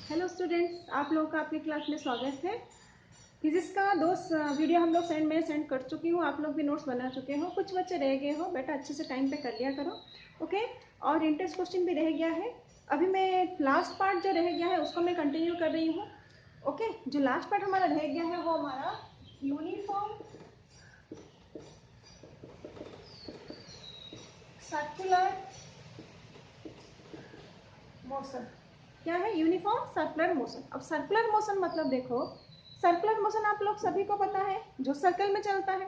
Hello students, आप लोगों का अपनी क्लास में स्वागत है। फिजिक्स का दो वीडियो हम लोग सेंड कर चुकी हूँ। आप लोग भी नोट्स बना चुके हो। कुछ बच्चे रह गए हो, बेटा अच्छे से टाइम पे कर लिया करो, ओके। और इंटरेस्ट क्वेश्चन भी रह गया है। अभी मैं लास्ट पार्ट जो रह गया है उसको मैं कंटिन्यू कर रही हूँ, ओके। जो लास्ट पार्ट हमारा रह गया है वो हमारा यूनिफॉर्म सर्कुलर मोशन। क्या है? Uniform circular motion. अब सर्कुलर मोशन मतलब देखो, सर्कुलर मोशन आप लोग सभी को पता है, जो सर्कल में चलता है।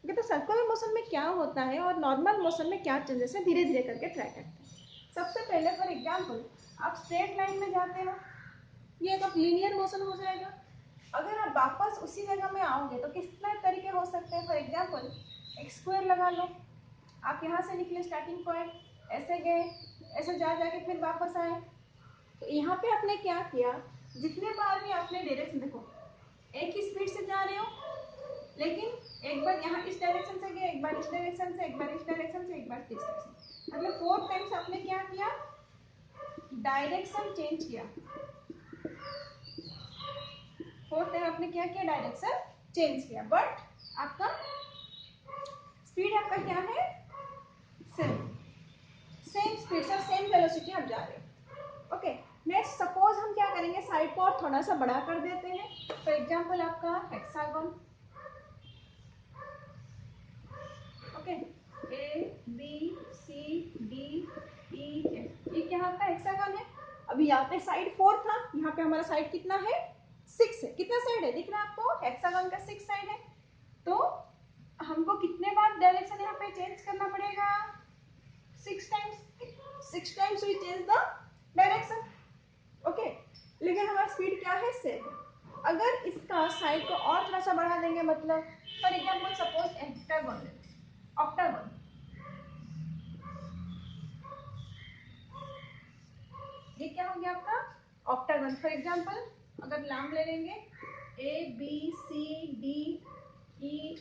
तो सर्कुलर मोशन में क्या होता है और नॉर्मल मोशन में क्या चेंजेस है, धीरे धीरे करके ट्राई करते हैं। सबसे पहले फॉर एग्जाम्पल आप स्ट्रेट लाइन में जाते हो, ये एक लीनियर मोशन हो जाएगा। अगर आप वापस उसी जगह में आओगे तो कितने तरीके हो सकते हैं। फॉर एग्जाम्पल एक स्क्वायर लगा लो, आप यहाँ से निकले स्टार्टिंग पॉइंट, ऐसे गए, ऐसे जा जाके फिर वापस आए। तो यहाँ पे आपने क्या किया, जितने बार भी आपने डायरेक्शन देखो, एक ही स्पीड से जा रहे हो, लेकिन एक बार यहाँ इस डायरेक्शन से गए, एक बार इस डायरेक्शन से, एक बार इस डायरेक्शन से, एक बार इस डायरेक्शन से, मतलब 4 टाइम्स आपने क्या किया, डायरेक्शन चेंज किया। 4 टाइम आपने क्या किया, डायरेक्शन चेंज किया। बट आपका स्पीड आपका क्या है, सेम स्पीड से, सेम वेलोसिटी आप जा रहे हो, ओके। नेक्स्ट सपोज हम क्या करेंगे, साइड को और थोड़ा सा बड़ा कर देते हैं। फॉर एग्जाम्पल आपका hexagon, okay, A B C D E F, ये क्या आपका हेक्सागन है। अभी यहाँ पे साइड 4 था, यहाँ पे हमारा साइड कितना है, 6 है। कितना साइड है दिख रहा है आपको, हेक्सागन का 6 साइड है। तो हमको कितने बार डायरेक्शन यहाँ पे चेंज करना पड़ेगा, 6 times. 6 times we change the direction, okay. लेकिन हमारा स्पीड क्या है, सेम है। अगर इसका साइड को और थोड़ा सा बढ़ा देंगे, मतलब फॉर एग्जाम्पल सपोज हेक्टागन, ऑक्टागन, ये क्या हो गया आपका ऑक्टागन। फॉर एग्जाम्पल अगर नाम ले लेंगे A B C D E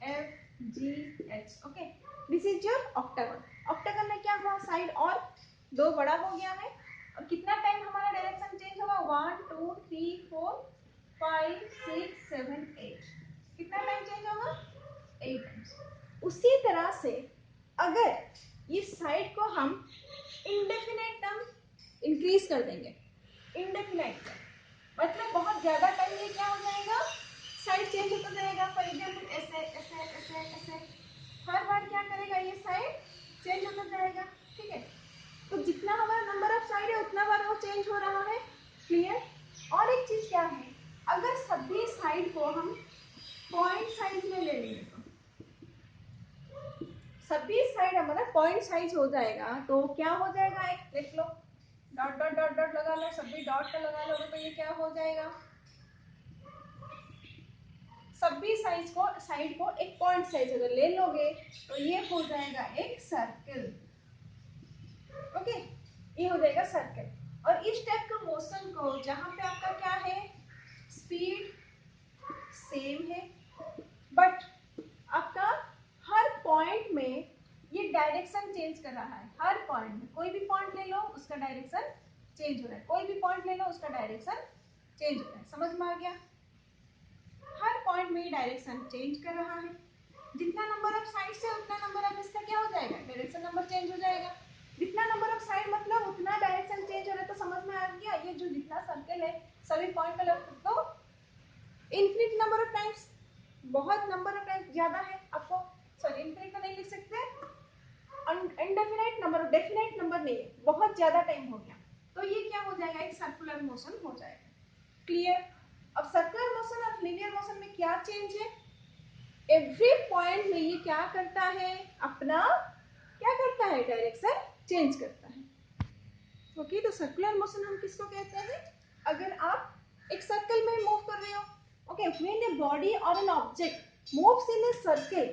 F G H, okay, this is your octagon. Octagon में क्या हुआ, साइड और 2 बड़ा हो गया है। और कितना टाइम हमारा डायरेक्शन चेंज होगा, 1 2 3 4 5 6 7 8, कितना टाइम चेंज होगा, 8 टाइम्स। उसी तरह से अगर इस साइड को हम इंडेफिनेट टर्म इंक्रीज कर देंगे, इंडेफिनेट मतलब बहुत ज्यादा टाइम ये क्या हो जाएगा, साइड चेंज होता जाएगा। फॉर एग्जाम्पल ऐसे ऐसे ऐसे ऐसे, हर बार क्या करेगा, ये साइड चेंज होता जाएगा, ठीक है। तो जितना हमारा नंबर ऑफ साइड है उतना बार वो चेंज हो रहा है, क्लियर। और एक चीज क्या है, अगर सभी साइड को हम पॉइंट साइज में ले लेंगे, तो सभी साइड हमारा पॉइंट साइज हो जाएगा, तो क्या हो जाएगा, एक देख लो, डॉट डॉट डॉट डॉट लगा लो, सभी डॉट का लगा लोगे तो ये क्या हो जाएगा, सभी साइड को एक पॉइंट साइज अगर ले लोगे तो ये हो जाएगा एक सर्कल, ओके, ये हो जाएगा सर्कल। और इस टाइप का मोशन को जहां पे आपका क्या है, स्पीड सेम है, बट आपका हर पॉइंट में ये डायरेक्शन चेंज कर रहा है। हर पॉइंट में, कोई भी पॉइंट ले लो उसका डायरेक्शन चेंज हो रहा है, कोई भी पॉइंट ले लो उसका डायरेक्शन चेंज हो रहा है, समझ में आ गया। हर पॉइंट में डायरेक्शन चेंज कर रहा है। जितना नंबर ऑफ साइड है उतना नंबर ऑफ इसका क्या हो जाएगा, डायरेक्शन नंबर चेंज हो जाएगा। जितना नंबर ऑफ साइड मतलब उतना डायरेक्शन चेंज हो रहा है। तो समझ में आ गया, ये जो जितना सर्कल है सभी पॉइंट का लगभग तो इनफिनिट नंबर ऑफ टाइम्स, बहुत नंबर ऑफ टाइम्स ज्यादा है आपको, सॉरी इनफिनिट तो नहीं लिख सकते, इनडेफिनाइट नंबर, डेफिनाइट नंबर नहीं है, बहुत ज्यादा टाइम हो गया। तो ये क्या हो जाएगा, एक सर्कुलर मोशन हो जाएगा, क्लियर। अब सर्कुलर मोशन और लीनियर मोशन में क्या चेंज है, एवरी पॉइंट में ये क्या करता है, अपना क्या करता है, डायरेक्शन चेंज करता है, ओके। तो सर्कुलर मोशन हम किसको कहते हैं, अगर आप एक सर्कल में मूव कर रहे हो, ओके, व्हेन ए बॉडी और an object moves in a circle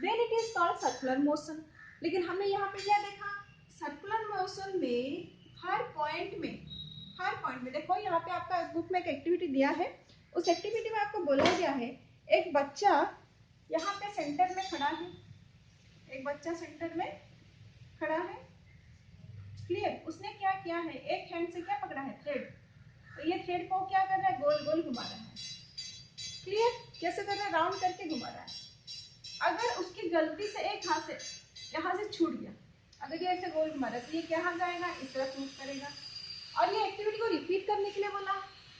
then it is called circular motion. लेकिन हमने यहाँ पे क्या देखा, सर्कुलर मोशन में हर पॉइंट में, हर पॉइंट में देखो, यहाँ पे आपका बुक में एक एक्टिविटी दिया है, उस एक्टिविटी में आपको बोला गया है एक बच्चा यहाँ पे सेंटर में खड़ा है, एक बच्चा सेंटर में खड़ा है, क्लियर। उसने क्या किया है, एक हैंड से क्या पकड़ा है, थ्रेड, तो ये थ्रेड को क्या कर रहा है, गोल गोल घुमा रहा है। क्लियर? कैसे कर रहा है, राउंड करके घुमा रहा है। अगर उसकी गलती से एक हाथ से यहाँ से छूट गया, अगर ये ऐसे गोल घुमा रहा है तो ये क्या जाएगा, इस तरफ मूव करेगा। और ये एक्टिविटी को रिपीट करने के लिए बोला,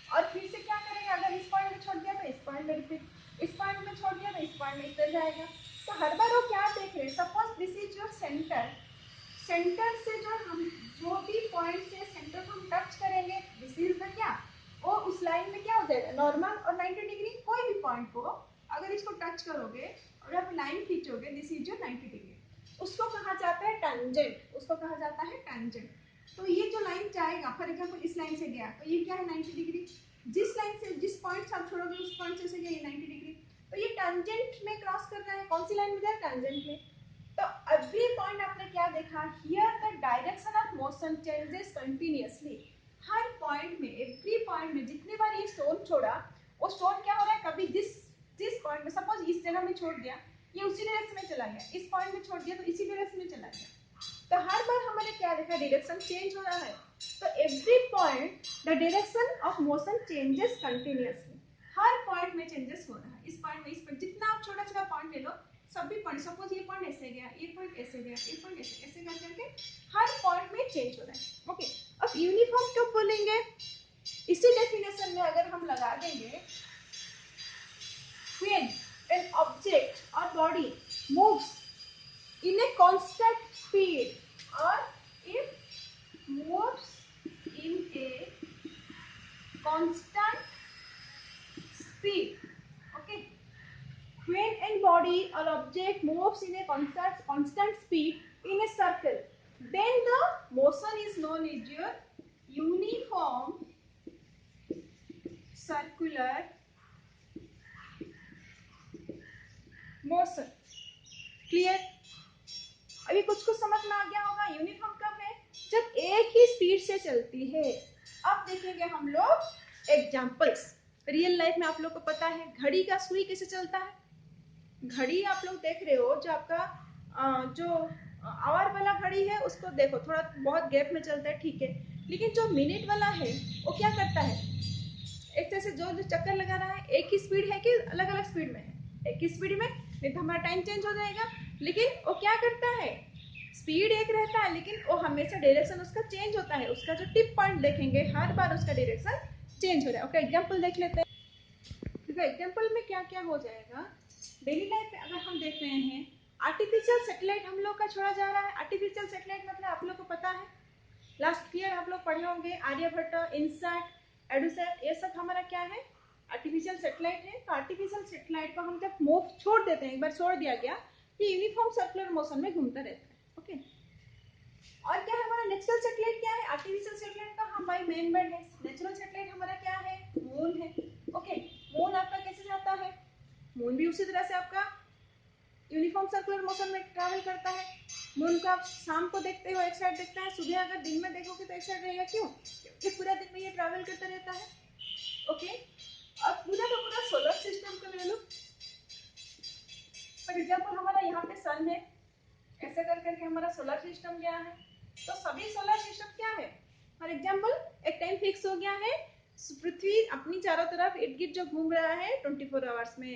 और फिर से क्या करेगा, अगर इस पॉइंट में छोड़ दिया तो इस पॉइंट में रिपीट, इस पॉइंट में छोड़ दिया तो इस पॉइंट में इधर जाएगा। तो हर बार वो क्या देख रहे हैं, suppose this is your centre, centre से जो भी पॉइंट से सेंटर को हम टच करेंगे, दिस इज द क्या, वो उस लाइन में क्या हो जाएगा, नॉर्मल और 90 डिग्री। कोई भी पॉइंट को अगर इसको टच करोगे और आप लाइन खींचोगे, दिस इज योर 90 डिग्री, उसको कहा जाता है टैंजेंट, उसको कहा जाता है टैंजेंट। तो ये जो लाइन जाएगा, फॉर एग्जांपल इस लाइन से गया तो ये क्या है, 90 डिग्री। जिस लाइन से, जिस पॉइंट से आप छोड़ोगे उस पॉइंट से गया, ये 90 डिग्री। तो ये टैंजेंट में क्रॉस कर रहा है, कौन सी लाइन में जाए, टैंजेंट में। तो एवरी पॉइंट आपने क्या देखा, here the direction of motion changes continuously. Her point में, एवरी पॉइंट में जितनी बार ये स्टोन छोड़ा, वो स्टोन क्या हो रहा है, कभी जिस पॉइंट में, सपोज इस जगह में छोड़ दिया, ये उसी डायरेक्शन में चला गया, इस पॉइंट में छोड़ दिया तो इसी डायरेक्शन में चला गया। तो हर बार हमारे क्या देखा, डायरेक्शन चेंज हो रहा है। तो every point the direction of motion changes continuously, her point में चेंजेस हो रहा है। इस पॉइंट में, इस पॉइंट, जितना आप छोटा छोटा पॉइंट ले लो, सभी पॉइंट, सपोज ये पॉइंट ऐसे गया, ये पॉइंट ऐसे गया, ये पॉइंट ऐसे ऐसे कर करके हर पॉइंट में चेंज हो रहा है। ओके, अब यूनिफॉर्म क्यों बोलेंगे, इसी डेफिनेशन में अगर हम लगा देंगे, when an object or body moves in a constant speed, or if moves in a constant speed, okay, when a body or object moves in a constant speed in a circle, then the motion is known as your uniform circular motion. Clear? अभी कुछ कुछ समझ में आ गया होगा। Uniform कब है, जब एक ही स्पीड से चलती है। अब देखेंगे हम लोग एग्जांपल्स। रियल लाइफ में आप लोग को पता है घड़ी का सुई कैसे चलता है। घड़ी आप लोग देख रहे हो, जो आपका जो आवर वाला घड़ी है उसको देखो, थोड़ा बहुत गैप में चलता है, ठीक है, लेकिन जो मिनट वाला है वो क्या करता है, एक तरह से जो चक्कर लगा रहा है, एक ही स्पीड है कि अलग अलग स्पीड में है, एक ही स्पीड में, नहीं तो हमारा टाइम चेंज हो जाएगा। लेकिन वो क्या करता है, स्पीड एक रहता है लेकिन वो हमेशा डायरेक्शन उसका चेंज होता है। उसका जो टिप पॉइंट देखेंगे हर बार उसका डायरेक्शन चेंज हो रहा है। ओके, एग्जांपल देख लेते हैं। देखो एग्जांपल में क्या क्या हो जाएगा। डेली लाइफ में अगर हम देख रहे हैं, आर्टिफिशियल सैटेलाइट हम लोग का छोड़ा जा रहा है। आर्टिफिशियल सैटेलाइट मतलब आप लोग को पता है, लास्ट ईयर आप लोग पढ़े होंगे, आर्यभट्ट, इनसैट, एडुसैट, ये सब हमारा क्या है, आर्टिफिशियल सैटेलाइट है। तो आर्टिफिशियल सैटेलाइट को हम जब मूव छोड़ देते हैं, एक बार छोड़ दिया गया, ये यूनिफॉर्म सर्कुलर मोशन में घूमता रहता है। ओके, और क्या है हमारा नेचुरल सैटेलाइट, क्या है आर्टिफिशियल सैटेलाइट का हमारी मेन बैंड है। नेचुरल सैटेलाइट हमारा क्या है, मून है। ओके, मून आपका कैसे जाता है, मून भी उसी तरह से आपका यूनिफॉर्म सर्कुलर मोशन में ट्रैवल करता है। मून को आप शाम को देखते हो एक साइड देखता है, सुबह अगर दिन में देखोगे तो एक साइड रहेगा। क्यों, क्योंकि पूरा दिन में ये ट्रैवल करता रहता है। ओके, अब पूरा का पूरा सोलर सिस्टम को ले लो। फॉर एग्जांपल हमारा यहाँ पे सन है, ऐसे कर करके हमारा सोलर सिस्टम क्या है। तो सभी सोलर सिस्टम क्या है, फॉर एग्जांपल एक टाइम फिक्स हो गया है, पृथ्वी अपनी चारों तरफ इर्द गिर्द जो घूम रहा है 24 आवर्स में।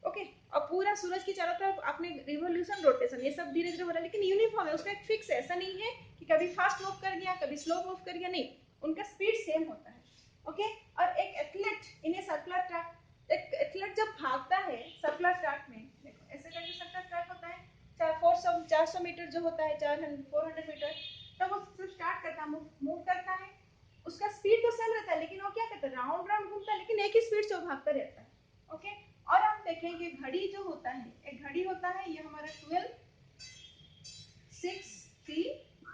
ओके, और पूरा सूरज की चारों तरफ अपने रिवोल्यूशन, रोटेशन, ये सब धीरे धीरे हो रहा है, लेकिन यूनिफॉर्म है, उसका एक फिक्स है। ऐसा नहीं है कि कभी फास्ट मूव कर गया कभी स्लो मूव कर गया, नहीं, उनका स्पीड सेम होता है। ओके, और एक athlete in a circular track, एक एथलीट जब भागता है सर्कुलर ट्रैक में, देखो ऐसे करके सर्कुलर ट्रैक होता है, 400 मीटर जो होता है, 400 मीटर, तब वो स्टार्ट करता है, मूव करता है, उसका स्पीड तो सेम रहता है, लेकिन वो क्या करता है, राउंड राउंड घूमता है, लेकिन एक ही स्पीड से वो भागता रहता है। ओके, और हम देखेंगे घड़ी जो होता है, एक घड़ी होता है, ये हमारा 12 6 3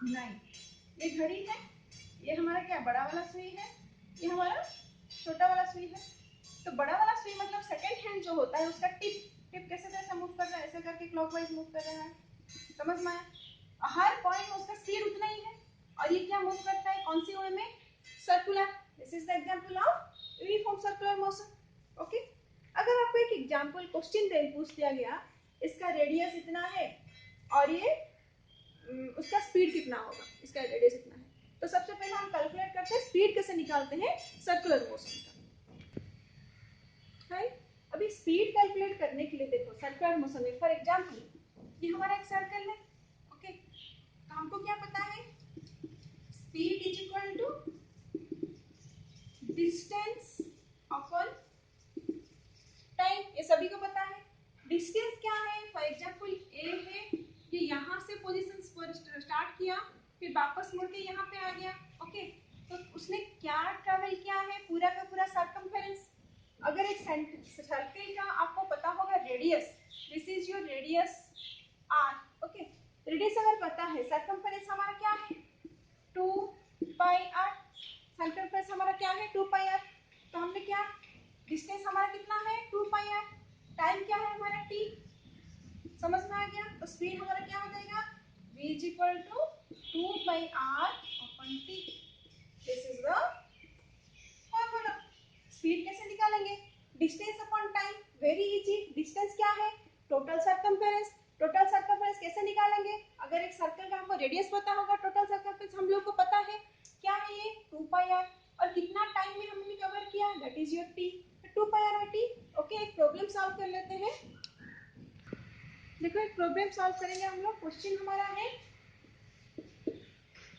9, ये घड़ी है, ये हमारा क्या बड़ा वाला सुई है, ये हमारा छोटा वाला सुई है। तो बड़ा वाला सुई मतलब सेकंड हैंड जो होता है, उसका टिप कैसे कैसे मूव कर रहा है, ऐसे करके क्लॉकवाइज मूव कर रहा है, समझ में आया। हर पॉइंट में उसका स्पीड उतना ही है, और ये क्या मूव करता है, कौन सी वे में, circular. This is the example of uniform circular motion. Okay, अगर आपको एक एग्जांपल क्वेश्चन पूछ दिया गया, इसका रेडियस इतना है और ये उसका स्पीड कितना होगा, इसका रेडियस इतना है, तो सबसे पहले हम कैलकुलेट करते हैं स्पीड कैसे निकालते हैं सर्कुलर मोशन का। अभी स्पीड कैलकुलेट करने के लिए देखो सर्कुलर मोशन में फॉर एग्जांपल ये हमारा एक सर्कल है, ओके, तो हमको क्या पता है speed is equal to distance upon time, ये सभी को पता है। डिस्टेंस क्या है, फॉर एग्जांपल ए है, ये यहाँ से पोजीशन पर स्टार्ट किया, फिर वापस मुड़ के यहाँ पे आ गया, ओके, तो उसने क्या ट्रैवल किया है, पूरा का पूरा सर्कमफेरेंस। अगर एक सर्कल का आपको पता होगा radius, this is your radius R, okay, radius अगर पता है, सर्कमफेरेंस हमारा क्या है 2 पाई आर, सर्कमफेरेंस हमारा क्या है 2 पाई आर, तो हमने क्या, डिस्टेंस हमारा कितना है 2 पाई आर, टाइम क्या है हमारा t, समझ में आ गया। तो स्पीड हमारा क्या हो जाएगा v is equal to 2 pi R upon t, this is the formula. Speed कैसे निकालेंगे, distance upon time, very easy. Distance क्या है टोटल सर्कमफेरेंस, टोटल सर्कमफेरेंस कैसे निकालेंगे, अगर एक सर्कल का हमको रेडियस पता होगा, टोटल सर्कमफेरेंस हम लोग को पता है क्या है ये 2 पाई आर, और कितना टाइम में हमने कवर किया, that is your t, 2 pi R by t। Okay, एक प्रॉब्लम सॉल्व कर लेते हैं। देखो एक प्रॉब्लम सॉल्व करेंगे हम लोग। क्वेश्चन हमारा है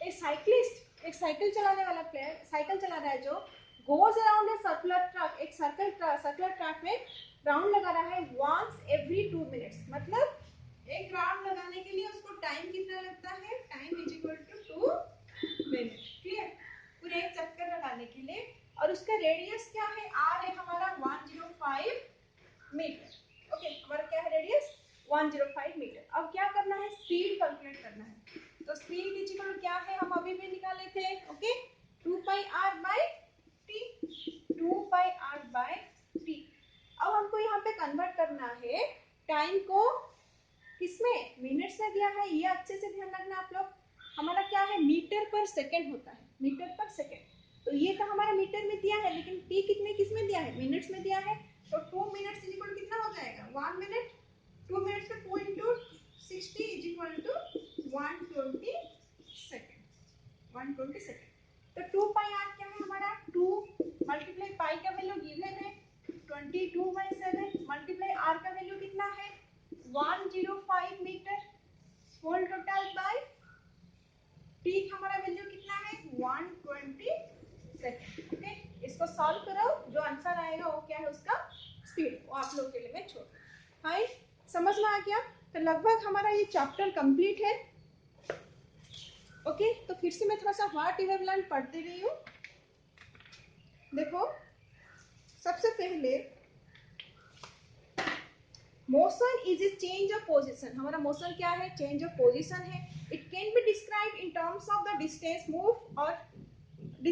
ए साइक्लिस्ट, एक साइकिल चलाने वाला प्लेयर साइकिल चला रहा है जो goes around a circular track, एक सर्कुलर ट्रैक में राउंड लगा रहा है वंस एवरी 2 मिनट्स, मतलब एक राउंड लगाने के लिए उसको टाइम कितना लगता है, time is equal to 2 minute, clear, पूरे एक चक्कर लगाने के लिए। और उसका रेडियस क्या है, आर है हमारा 105 मीटर, ओके, हमारा क्या है रेडियस 105 मीटर। अब क्या करना है, स्पीड कैलकुलेट करना है, तो स्पीड इज इक्वल क्या है, हम अभी भी निकाले थे, okay, 2 pi R by T, 2 pi R by T. अब हमको यहाँ पे कन्वर्ट करना है टाइम को किसमें, मिनट्स में दिया है, ये अच्छे से ध्यान रखना आप लोग, हमारा क्या है मीटर पर सेकंड होता है, मीटर पर सेकंड, तो ये तो हमारा मीटर में दिया है, लेकिन टी कितने किसमें दिया है, मिनट्स में दिया है, तो 2 मिनट्स इज इक्वल कितना हो जाएगा 1 मिनट, 2 मिनट्स पे 2 into 60 is equal to 120 second, 120 second. तो 2 पाई आर क्या है हमारा 2 मल्टीप्लाई पाई का वैल्यू गिवन है 22/7 मल्टीप्लाई आर का वैल्यू कितना है 105 metre, whole total by T हमारा वैल्यू कितना है 120 सेकंड, ओके। इसको सॉल्व करो, जो आंसर आएगा वो क्या है उसका स्पीड, वो आप लोगों के लिए मैं छोड़, हाय समझ में आ गया। तो लगभग हमारा ये चैप्टर कंप्लीट है, ओके। तो फिर से मैं थोड़ा सा व्हाट यू हैव लर्न पढ़ते रही हूँ। देखो सबसे पहले motion is a change of position, हमारा मोशन क्या है चेंज ऑफ पोजीशन है। It can be describe in terms of the distance move और द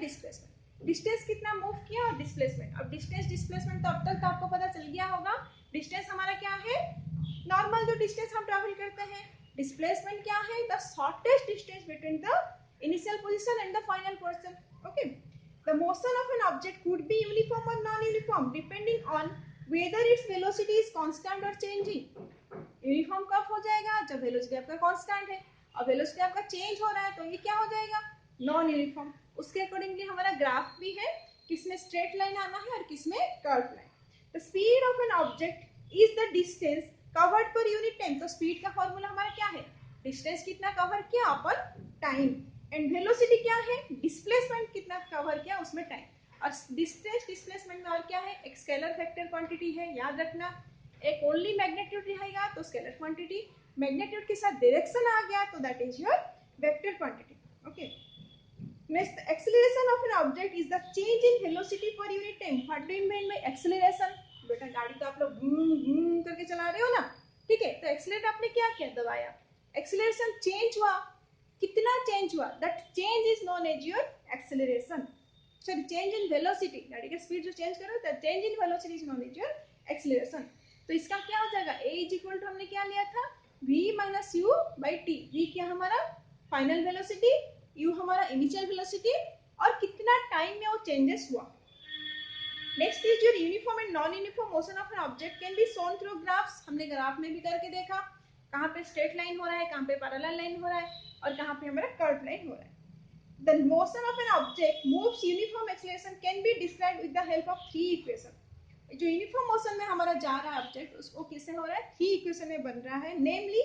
डिस्प्लेसमेंट, डिस्टेंस कितना मूव किया और डिस्प्लेसमेंट। अब डिस्टेंस डिस्प्लेसमेंट तो अब तक तो आपको पता चल गया होगा, डिस्टेंस हमारा क्या है नॉर्मल जो डिस्टेंस हम ट्रैवल करते हैं, डिस्प्लेसमेंट क्या है the shortest distance between the initial position and the final position, okay. The motion of an object could be uniform और non uniform depending on whether its velocity is constant or changing। Uniform कब हो जाएगा जब velocity आपका constant है, और velocity आपका change हो रहा है तो ये क्या हो जाएगा नॉन यूनिफॉर्म। उसके अकॉर्डिंगली हमारा ग्राफ भी है, किसमें स्ट्रेट लाइन आना है और किसमें curve line. The speed of an object is the distance covered per unit time, तो स्पीड का फॉर्मूला हमारा क्या है डिस्टेंस कितना कवर किया अपन टाइम, एंड वेलोसिटी क्या है डिस्प्लेसमेंट कितना कवर किया उसमें टाइम। और डिस्टेंस डिस्प्लेसमेंट में और क्या है एक स्केलर वेक्टर क्वांटिटी है, याद रखना। एक ओनली मैग्नीट्यूड रहेगा तो स्केलर क्वांटिटी, मैग्नीट्यूड के साथ डायरेक्शन आ गया तो that is your vector quantity, okay. Next acceleration of an object is the change in velocity per unit time. What do you mean by acceleration, बेटा गाड़ी तो आप लोग घूम करके चला रहे हो ना, ठीक है, तो एक्सेलरेट आपने क्या किया दबाया, एक्सेलरेशन चेंज हुआ, कितना चेंज हुआ that change is known as your acceleration. Sorry change in velocity, गाड़ी का स्पीड जो चेंज करो that change in velocity is known as your acceleration. तो इसका क्या हो जाएगा a इज इक्वल टू हमने क्या लिया था v minus you by T, v क्या हमारा फाइनल वेलोसिटी, u हमारा इनिशियल वेलोसिटी, और कितना टाइम में वो चेंजेस हुआ। Next is your uniform and non uniform motion of an object can be shown through graphs, हमने ग्राफ में भी करके देखा, कहाँ पे स्ट्रेट लाइन हो रहा है कहाँ पे पैरेलल लाइन हो रहा है। और कहाँ पे हमारा कर्व लाइन हो रहा है। The motion of an object moves uniform acceleration can be described with the help of three equation. जो यूनिफॉर्म मोशन में हमारा जा रहा है ऑब्जेक्ट, उसको किससे हो रहा है? थ्री इक्वेशन में बन रहा है। नेमली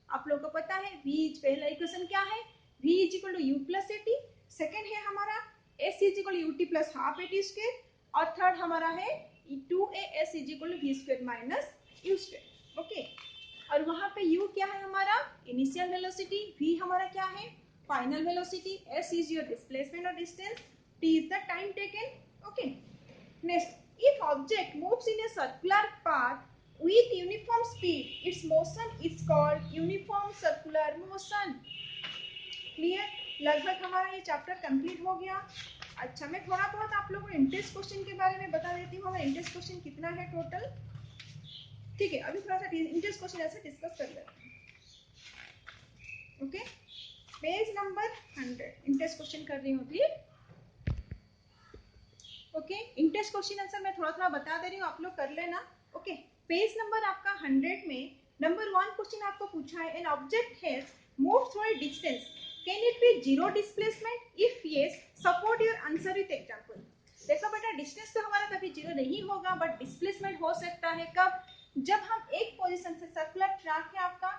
आप लोगों को पता है v, पहला इक्वेशन क्या है? v is equal to U plus A T. Second है हमारा s is equal to U T plus half A T square. और थर्ड हमारा है 2as is equal to V square minus U square. Okay, और वहां पे u क्या है हमारा? Initial velocity. v हमारा क्या है? Final velocity. s is your displacement or distance. t is the time taken. Okay. Next, if object moves in a circular path with uniform speed, its motion is called uniform circular motion. Clear? लगभग हमारा ये chapter complete हो गया। अच्छा, मैं थोड़ा बहुत आप लोगों को इंटरेस्ट क्वेश्चन के बारे में बता देती हूँ। हमारा इंटरेस्ट क्वेश्चन कितना है टोटल? ठीक है, अभी थोड़ा सा इंटरेस्ट क्वेश्चन ऐसे डिस्कस कर लेते हैं। Okay, page number 100 interest question कर रही हूँ अभी। ओके, इंटरेस्ट क्वेश्चन आंसर मैं थोड़ा थोड़ा बता दे रही हूँ, आप लोग कर लेना। ओके, पेज नंबर आपका 100 में नंबर 1 क्वेश्चन आपको पूछा है, an object has moved through a distance, can it be zero displacement? If yes, support your answer with example. देखो बेटा, डिस्टेंस तो हमारा कभी जीरो नहीं होगा, बट डिस्प्लेसमेंट हो सकता है। कब? जब हम एक पोजीशन से, सर्कुलर ट्रैक है आपका,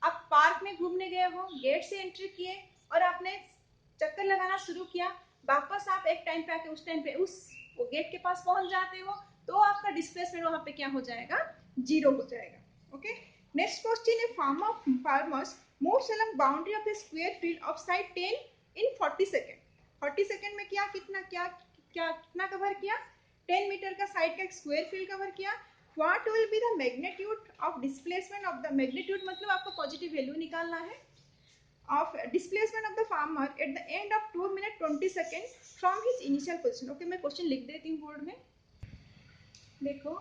आप पार्क में घूमने गए हो, गेट से एंट्री किए और आपने चक्कर लगाना शुरू किया, वापस आप एक टाइम पे आके उस टाइम पे उस वो गेट के पास पहुंच जाते हो, तो आपका डिस्प्लेसमेंट वहां पे क्या हो जाएगा? जीरो हो जाएगा। ओके, नेक्स्ट क्वेश्चन है, farmers moves along boundary of A square field of side 10 in 40 second. 40 second में कितना कवर किया? 10 मीटर का साइड का स्क्वायर फील्ड कवर किया। What will be the magnitude of displacement of the magnitude मतलब आपको positive value निकालना है of displacement of the farmer at the end of 2 minute 20 second from his initial position. Okay, मैं question लिख देती हूँ board में। देखो,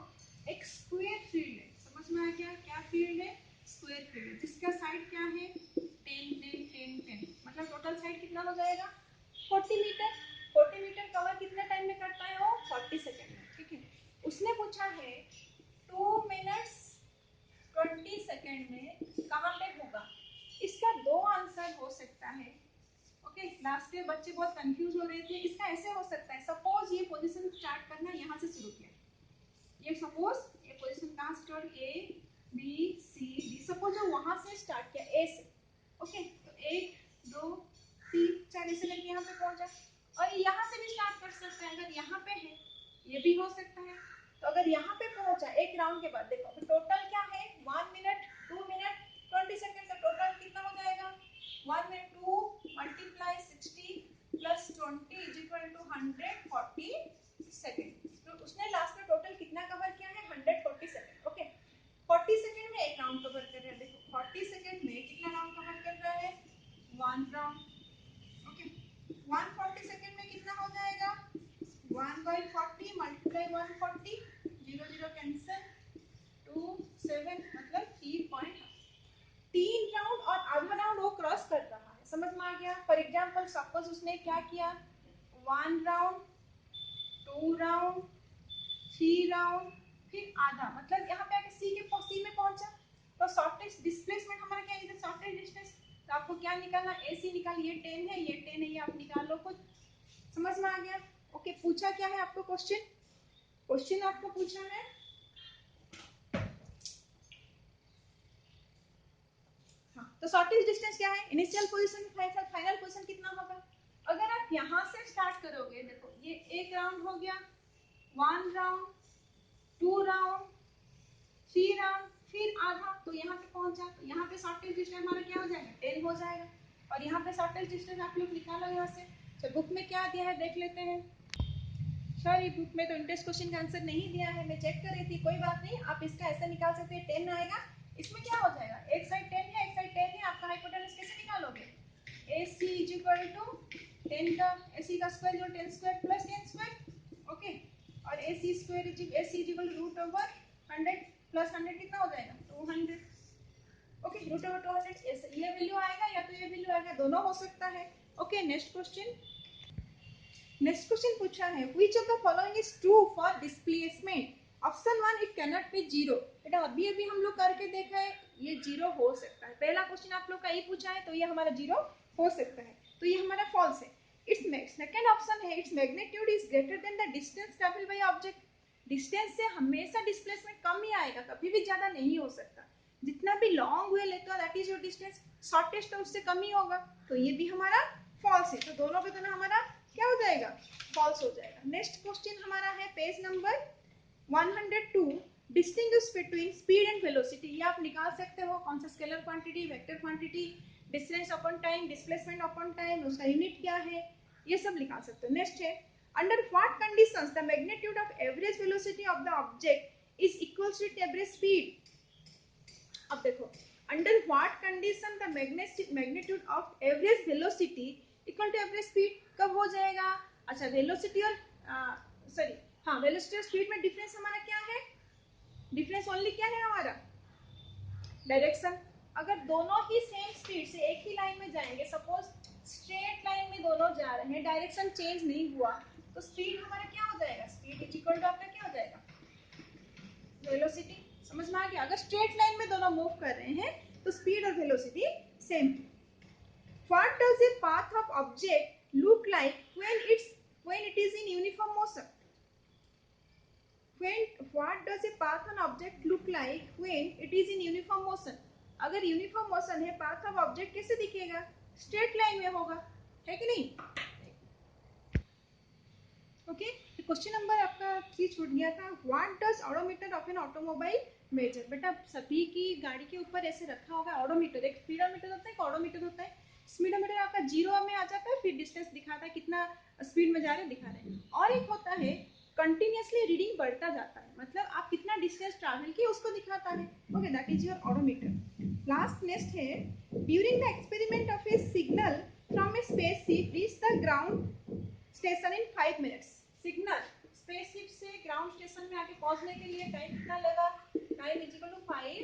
एक स्क्वायर फील्ड है, समझ में आ गया? क्या फील्ड है? स्क्वायर फील्ड, जिसका साइड क्या है? 10 10 10 10, मतलब टोटल साइड कितना हो जाएगा? 40 मीटर। 40 मीटर कवर कितने टाइम में करता है वो? 40 सेकेंड में। ठीक है, उसने पूछा है 2 मिनट्स 20 सेकेंड में कहाँ पे होगा? इसका दो आंसर हो सकता है। ओके, लास्ट में बच्चे बहुत कंफ्यूज हो रहे थे। इसका ऐसे हो सकता है, सपोज ये पोजीशन स्टार्ट करना यहाँ से शुरू किया, ये सपोज ये पोजीशन कहाँ start, A B C D, suppose जो वहां से स्टार्ट किया ए से। ओके, तो 1 2 3 4 ऐसे करके यहाँ पे पहुंचा, और यहाँ से भी स्टार्ट कर सकता है। अगर यहाँ पे है, ये भी हो सकता है। तो अगर यहाँ पे पहुंचा एक राउंड के बाद, देखो टोटल क्या है? 1 मिनट 2 मिनट 20 सेकंड का टोटल कितना हो जाएगा? 1 minute 2 multiply 60 plus 20 is equal to 140 second. तो उसने लास्ट में टोटल कितना कवर किया है? 140 सेकंड। ओके, 40 सेकंड में एक राउंड कवर कर रहा है। देखो 40 सेकंड में कितना राउंड कवर कर रहा है? 1 राउंड। ओके, 140 सेकंड में कितना हो जाएगा? 1/40 मल्टीप्लाई 140, 0 0 कैंसिल, 2 7 मतलब 3 राउंड और आधा राउंड वो क्रॉस कर रहा है। समझ में आ गया? फॉर एग्जांपल सपोज उसने क्या किया? 1 राउंड 2 राउंड 3 राउंड, फिर आधा, मतलब यहाँ पे आके सी में पहुंचा, तो शॉर्टेस्ट डिस्प्लेसमेंट हमारा क्या है? Shortest distance. तो आपको क्या निकालना? एसी निकाल, ये 10 है, ये 10 है, ये आप निकाल लो कुछ। समझ में आ गया? ओके, पूछा क्या है आपको क्वेश्चन आपको पूछा है, हाँ, तो शॉर्टेस्ट डिस्टेंस क्या है? इनिशियल पोजीशन फाइनल पोजीशन कितना होगा? अगर आप यहाँ से स्टार्ट करोगे, देखो ये एक राउंड हो गया, 1 राउंड 2 राउंड 3 राउंड, फिर आधा, तो यहाँ पे पहुंचा, तो यहाँ पे शॉर्टेस्ट डिस्टेंस हमारा क्या हो जाएगा? 10 हो जाएगा। और यहाँ पे शॉर्टेस्ट डिस्टेंस आप लोग निकालो यहाँ से। तो बुक में क्या दिया है देख लेते हैं। सर ये बुक में तो इंटरेस्ट क्वेश्चन का आंसर नहीं दिया है, मैं चेक कर रही थी। कोई बात नहीं, आप इसका ऐसा निकाल सकते हैं, 10 आएगा। इसमें क्या हो जाएगा? एक साइड 10 है, एक साइड 10 है, आपका हाइपोटेनस कैसे निकालोगे? AC इज इक्वल टू 10 का AC का स्क्वायर जो 10 स्क्वायर प्लस 10 स्क्वायर। ओके, और AC is equal to root over 100 plus 100 कितना हो जाएगा? 200। ओके, रूट ओवर 200, ये वैल्यू आएगा या तो ये वैल्यू आएगा, दोनों हो सकता है। ओके, नेक्स्ट क्वेश्चन पूछा है, which of the following is true for displacement? Option 1 it cannot be zero. बेटा अभी हम लोग करके देखा है, ये 0 हो सकता है। पहला क्वेश्चन आप लोग का ये पूछा है तो ये हमारा 0 हो सकता है, तो ये हमारा फॉल्स है। इट्स सेकंड ऑप्शन है, its magnitude is greater than the distance travelled by object. Distance से हमेशा डिस्प्लेसमेंट कम ही आएगा, कभी भी ज्यादा नहीं हो सकता। जितना भी लॉन्ग वे लेते हो that is your distance, shortest तो उससे कम ही होगा, तो ये भी हमारा फॉल्स है। तो दोनों पे दोनों हमारा क्या हो जाएगा, फॉल्स हो जाएगा। नेक्स्ट क्वेश्चन हमारा है page number 102, distinguish between speed and velocity. ये आप निकाल सकते हो, कौन सा scalar quantity, vector quantity, distance upon time, displacement upon time, उसका यूनिट क्या है, ये सब निकाल सकते हो। नेक्स्ट है, under what conditions the magnitude of average velocity of the object is equal to its average speed. अब देखो, under what condition the magnitude of average velocity equal to average speed कब हो जाएगा। अच्छा, वेलोसिटी और sorry हाँ, velocity और speed में डिफरेंस हमारा क्या है, डिफरेंस ओनली क्या है हमारा, डायरेक्शन। अगर दोनों ही सेम स्पीड से एक ही लाइन में जाएंगे, सपोज स्ट्रेट लाइन में दोनों जा रहे हैं, डायरेक्शन चेंज नहीं हुआ, तो स्पीड हमारा क्या हो जाएगा, स्पीड इज इक्वल टू आपका क्या हो जाएगा, वेलोसिटी। समझ में आ गया। अगर स्ट्रेट लाइन में दोनों मूव कर रहे हैं तो स्पीड और velocity same. What does a path of object look like when it is in uniform motion? What does a path on object look like when it is in uniform motion? अगर uniform motion है, path of object कैसे दिखेगा, straight line में होगा, है कि नहीं। Okay, question number आपका 3 छूट गया था। What does odometer of an automobile measure. बेटा सभी की गाड़ी के ऊपर ऐसे रखा होगा ऑडोमीटर, एक स्पीडोमीटर होता है, एक ऑडोमीटर होता है। स्पीडोमीटर आपका 0 में आ जाता है, फिर डिस्टेंस दिखाता है, कितना स्पीड में जा रहे हैं दिखा रहे हैं। और एक होता है कंटिन्यूअसली रीडिंग बढ़ता जाता है, मतलब आप कितना डिस्टेंस ट्रैवल किए उसको दिखाता है। Okay, that is your odometer. Last next है, during the experiment of a signal from a spaceship reach the ground station in 5 minutes. Signal spaceship से ग्राउंड स्टेशन में आके पहुंचने के लिए टाइम कितना लगा, time is equal to 5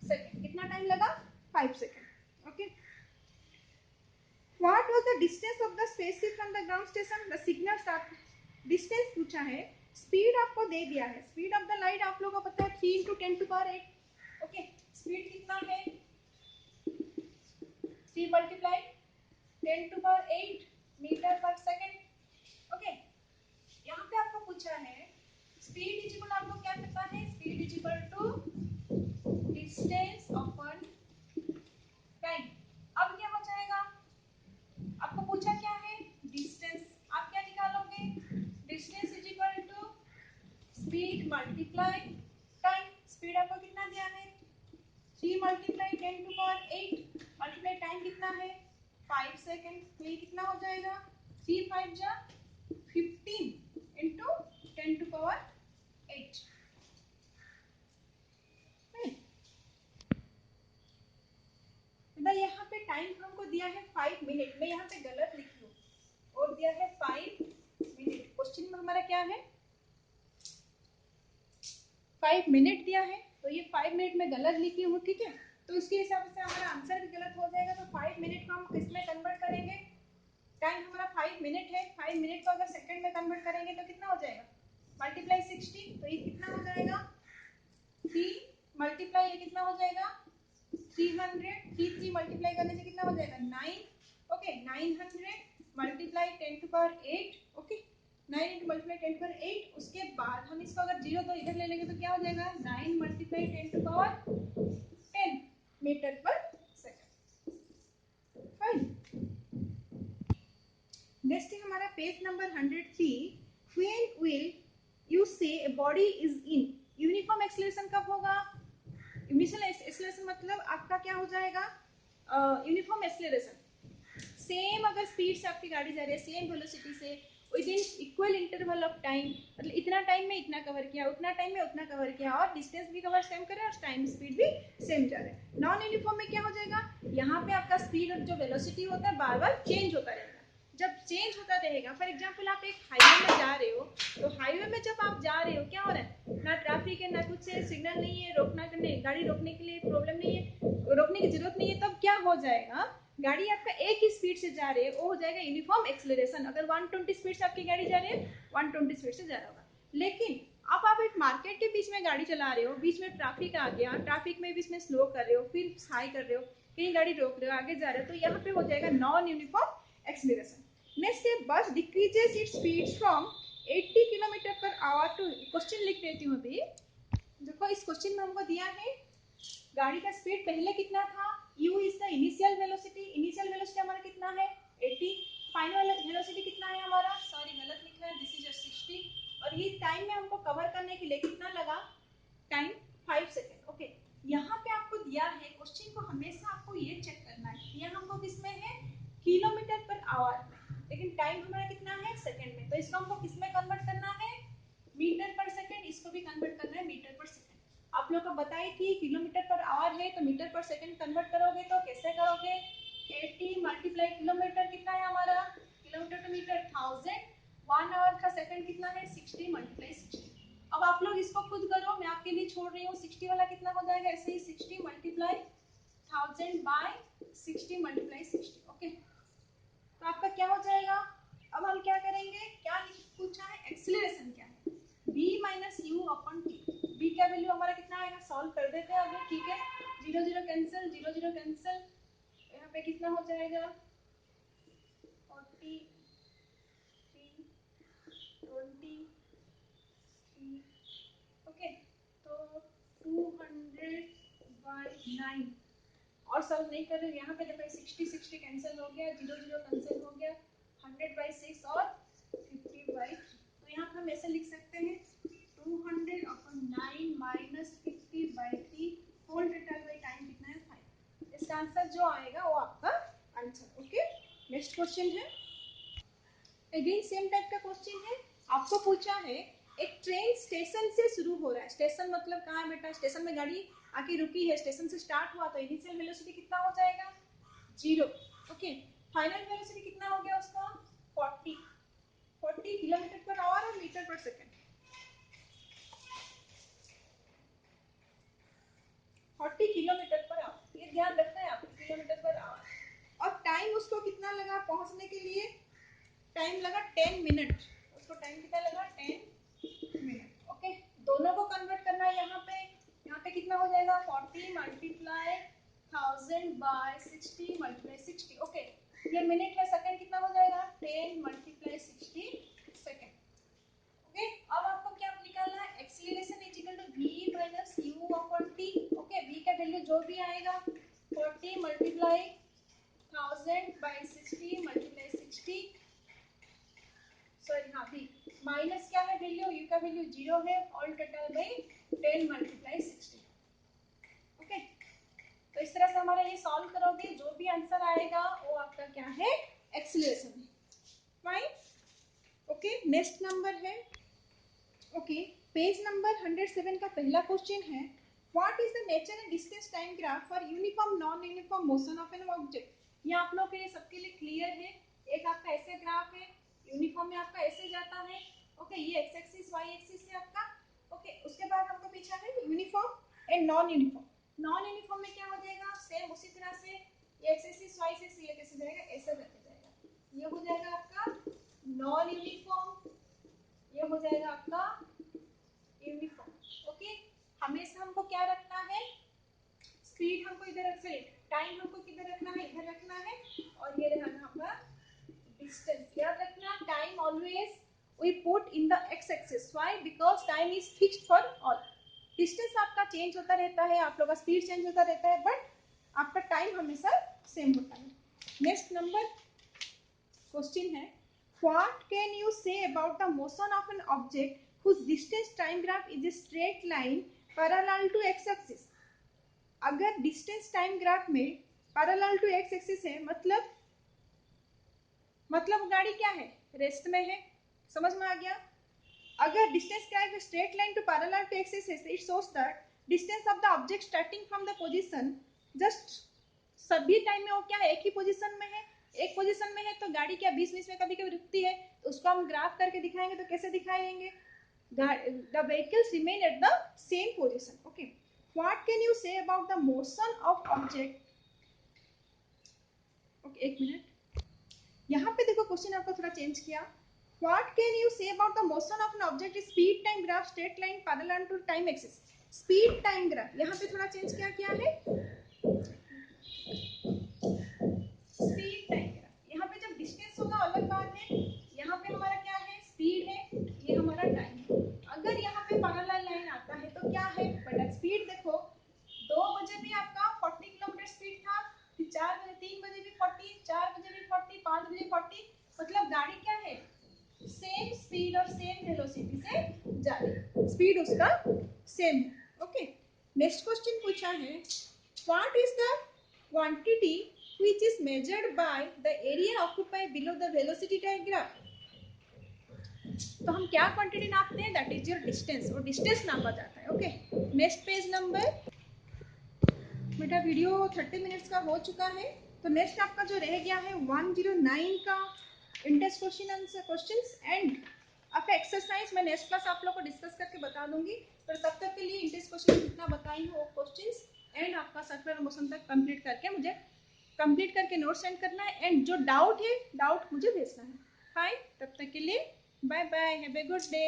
second. कितना टाइम लगा, 5 second. Okay, what was the distance of the spaceship from the ground station, the signal start. Distance पूछा है, स्पीड आपको दे दिया है, स्पीड ऑफ द लाइट आप लोगों को पता है 3 × 10⁸। ओके, स्पीड कितना है, 3 × 10⁸ मीटर पर सेकंड। ओके, यहाँ पे आपको पूछा है स्पीड इज इक्वल, आपको क्या पता है, speed is equal to distance upon time. अब क्या हो जाएगा, आपको पूछा क्या है, डिस्टेंस, आप क्या निकालोगे, distance is equal to speed multiply time. Speed आपको कितना दिया है, 3 × 10⁸ मल्टीप्लाई टाइम कितना है 5 सेकंड, तो ये कितना हो जाएगा, 3 × 5 = 15 × 10⁸। यहाँ पे टाइम हमको दिया है 5 मिनट, मैं यहाँ पे गलत लिखी हूँ, और दिया है 5 मिनट। क्वेश्चन में हमारा क्या है, 5 मिनट दिया है, तो ये 5 मिनट में गलत लिखी हूँ, ठीक है। तो उसके हिसाब से हमारा आंसर भी गलत हो जाएगा। तो 5 मिनट को हम किसमें कन्वर्ट करेंगे, टाइम हमारा 5 मिनट है, 5 मिनट को अगर सेकंड में कन्वर्ट करेंगे तो कितना हो जाएगा, मल्टीप्लाई 60, तो ये कितना हो जाएगा, 3 मल्टीप्लाई ये कितना हो जाएगा 300, 3 मल्टीप्लाई करने से कितना हो जाएगा 9। Okay, 900 multiply 10⁸। Okay, 9 × multiply 10⁸। उसके बाद हम इसको अगर 0 तो इधर ले लेंगे तो क्या हो जाएगा, 9 मल्टीप्लाई 10⁻10 मीटर पर सेकंड। फाइन। नेक्स्ट है हमारा page number 103, when will you say a body is in uniform acceleration, कब होगा, यूनिफॉर्म एक्सेलरेशन मतलब आपका क्या हो जाएगा, यूनिफॉर्म एक्सेलरेशन। सेम अगर स्पीड से आपकी गाड़ी जा रही है, सेम वेलोसिटी से, within equal interval of time, मतलब इतना टाइम में इतना कवर किया, उतना टाइम में उतना कवर किया, और डिस्टेंस भी कवर सेम करे और टाइम स्पीड भी सेम जा रहा है। नॉन यूनिफॉर्म में क्या हो जाएगा, यहाँ पे आपका स्पीड और जो वेलोसिटी होता है बार बार चेंज होता रहेगा। जब चेंज होता रहेगा, फॉर एग्जाम्पल आप एक हाईवे में जा रहे हो, तो हाईवे में जब आप जा रहे हो क्या हो रहा है, ना ट्रैफिक है ना कुछ है, सिग्नल नहीं है, रोकना करने गाड़ी रोकने के लिए प्रॉब्लम नहीं है, रोकने की जरूरत नहीं है, तब क्या हो जाएगा, गाड़ी आपका एक ही स्पीड से जा रही है, वो हो जाएगा यूनिफॉर्म एक्सेलरेशन। अगर 120 स्पीड से आपकी गाड़ी जा रही है, 120 स्पीड से जा रहा होगा। लेकिन अब आप एक मार्केट के बीच में गाड़ी चला रहे हो, बीच में ट्रैफिक आ गया, ट्रैफिक में बीच में स्लो कर रहे हो, फिर हाई कर रहे हो, कहीं गाड़ी रोक रहे हो, आगे जा रहे हो, तो यहाँ पे हो जाएगा नॉन यूनिफॉर्म एक्सीलरेशन। नेक्स्ट है bus decreases its speed from 80 kilometre per hour to, question लिख देती हूँ अभी। देखो इस क्वेश्चन में हमको दिया है गाड़ी का स्पीड पहले कितना था, u is the initial velocity, initial velocity हमारा कितना है 80, फाइनल वेलोसिटी कितना है हमारा, सॉरी गलत लिखा है, दिस इज 60, और ये टाइम में हमको कवर करने के लिए कितना लगा, टाइम 5 सेकेंड। ओके, यहाँ पे आपको दिया है, क्वेश्चन को हमेशा आपको ये चेक करना है, ये हमको किसमें है किलोमीटर पर आवर में, लेकिन टाइम हमारा कितना है सेकेंड में, तो इसको हमको किसमें कन्वर्ट करना है मीटर पर सेकेंड, इसको भी कन्वर्ट करना है मीटर पर सेकेंड। आप लोग को बताए कि किलोमीटर पर आवर है तो मीटर पर सेकेंड कन्वर्ट करोगे तो कैसे करोगे, 80 मल्टीप्लाई किलोमीटर कितना है हमारा, किलोमीटर टू मीटर 1000, 1 आवर का सेकंड कितना है 60 मल्टीप्लाई 60। अब आप लोग इसको खुद करो, मैं आपके लिए छोड़ रही हूँ, 60 वाला कितना हो जाएगा, ऐसे ही 60 मल्टीप्लाई 1000 बाय 60 मल्टीप्लाई 60। ओके, तो आपका क्या हो जाएगा, अब हम क्या करेंगे, क्या पूछा है एक्सीलरेशन क्या है, v minus you upon T, v का वैल्यू हमारा कितना आएगा, सॉल्व कर देते हैं अभी, ठीक है, 0 0 कैंसिल, 0 0 कैंसिल, यहाँ पे कितना हो जाएगा 43 23, ओके, तो 200/9, और सॉल्व नहीं कर रहे, यहाँ पे देखो 60 60 कैंसिल हो गया, 0 0 कैंसिल हो गया, 100/6 और 50/3, तो यहाँ पे हम ऐसे लिख सकते हैं 200/9 minus 50/3 whole total by time कितना है 5। इसका आंसर जो आएगा वो आपका आंसर। ओके, नेक्स्ट क्वेश्चन है, अगेन सेम टाइप का क्वेश्चन है, आपको पूछा है एक ट्रेन स्टेशन से शुरू हो रहा है, स्टेशन मतलब कहाँ है बेटा, स्टेशन में गाड़ी आके रुकी है, स्टेशन से स्टार्ट हुआ, तो इनिशियल वेलोसिटी कितना हो जाएगा 0। ओके, फाइनल वेलोसिटी कितना हो गया उसका 40 किलोमीटर पर आवर और मीटर पर सेकेंड, 40 किलोमीटर पर आवर, ये ध्यान रखना है आपको, किलोमीटर पर आवर, और टाइम उसको कितना लगा पहुंचने के लिए, टाइम लगा 10 मिनट, उसको टाइम कितना लगा 10 मिनट। ओके, दोनों को कन्वर्ट करना है, यहाँ पे कितना हो जाएगा 40 मल्टीप्लाई 1000/60 मल्टीप्लाई 60। ओके, ये मिनट है, सेकंड कितना हो जाएगा 10 मल्टीप्लाई 60 सेकंड। ओके, अब आपको क्या निकालना है, acceleration is equal to v minus u upon t। Okay, v का वैल्यू जो भी आएगा 40 मल्टीप्लाई 1000/60 मल्टीप्लाई 60, सॉरी हाँ भी माइनस क्या है वैल्यू, u का वैल्यू 0 है, all total by 10 multiply 60। Okay, तो इस तरह से हमारा ये सॉल्व करोगे, जो भी आंसर आएगा वो आपका क्या है एक्सीलरेशन है, फाइन। ओके, नेक्स्ट नंबर है, ओके, पेज नंबर 107 का पहला क्वेश्चन है, what is the nature and distance time graph for uniform non uniform motion of an object. ये आप लोग के लिए सबके लिए क्लियर है, एक आपका ऐसे ग्राफ है, यूनिफॉर्म में आपका ऐसे जाता है, ओके, ये एक्स एक्सिस वाई एक्सिस है आपका, ओके, उसके बाद हमको पूछा है uniform and non uniform, non uniform में क्या हो जाएगा सेम उसी तरह से, ये एक्स एक्सिस वाई एक्सिस ये कैसे जाएगा, ऐसा करके जाएगा, ये हो जाएगा आपका नॉन यूनिफॉर्म, ये हो जाएगा आपका यूनिफॉर्म। ओके, हमेशा हमको क्या रखना है, स्पीड हमको इधर रखना है, टाइम हमको किधर रखना है, इधर रखना है, और ये रहना हमारा डिस्टेंस, याद रखना time always we put in the x axis, why, because time is fixed for all, distance आपका चेंज होता रहता है, आप लोग का स्पीड चेंज होता रहता है, बट आपका टाइम हमेशा सेम होता है। नेक्स्ट नंबर क्वेश्चन है, what can you say about the motion of an object whose distance time graph is a straight line parallel to x axis। अगर डिस्टेंस टाइम ग्राफ में parallel to X axis है, मतलब गाड़ी क्या है rest में है, समझ में आ गया। अगर डिस्टेंस क्या है straight line to parallel to X axis, it shows that distance of the object starting from the position, just सभी टाइम में वो क्या है एक ही पोजीशन में है, एक पोजीशन में है, तो गाड़ी क्या बीच बीच में कभी कभी रुकती है, तो उसको हम ग्राफ करके दिखाएंगे, तो कैसे दिखाएंगे, the vehicles remain at the same position। okay, what can you say about the motion of object। okay, एक मिनट, यहाँ पे देखो क्वेश्चन आपको थोड़ा चेंज किया, What can you say about the motion of an object? Speed time graph, straight line, parallel to time axis. Speed time graph यहाँ पे थोड़ा चेंज क्या किया है, स्पीड टाइम ग्राफ यहाँ पे जब डिस्टेंस होगा अलग बात है, यहाँ पे हमारा क्या है, स्पीड है, ये हमारा टाइम है। अगर यहाँ पे पैरेलल लाइन आता है तो क्या है बटा स्पीड। देखो 2 बजे भी आपका 40 किलोमीटर स्पीड था, फिर 4 बजे 3 बजे भी 40, 4 बजे भी 40, 5 बजे 40, मतलब गाड़ी क्या है सेम स्पीड और सेम वेलोसिटी से जा रही, स्पीड उसका सेम है। ओके, नेक्स्ट क्वेश्चन पूछा है, what is the quantity which is measured by the area occupied below the velocity diagram। तो हम क्या क्वांटिटी नापते हैं, दैट इज योर डिस्टेंस, और डिस्टेंस नापा जाता है। ओके, नेक्स्ट पेज नंबर, बेटा वीडियो 30 मिनट्स का हो चुका है, तो नेक्स्ट आपका जो रह गया है 109 का index question answer questions and आपका एक्सरसाइज मैं नेक्स्ट क्लास आप लोग को डिस्कस करके बता दूंगी। पर तब तक के लिए इंडेक्स क्वेश्चन जितना बताई हूँ वो क्वेश्चंस एंड आपका सर्कुलर मोशन तक कंप्लीट करके मुझे कंप्लीट करके नोट सेंड करना है, एंड जो डाउट है डाउट मुझे भेजना है। फाइन, तब तक के लिए bye bye, have a good day.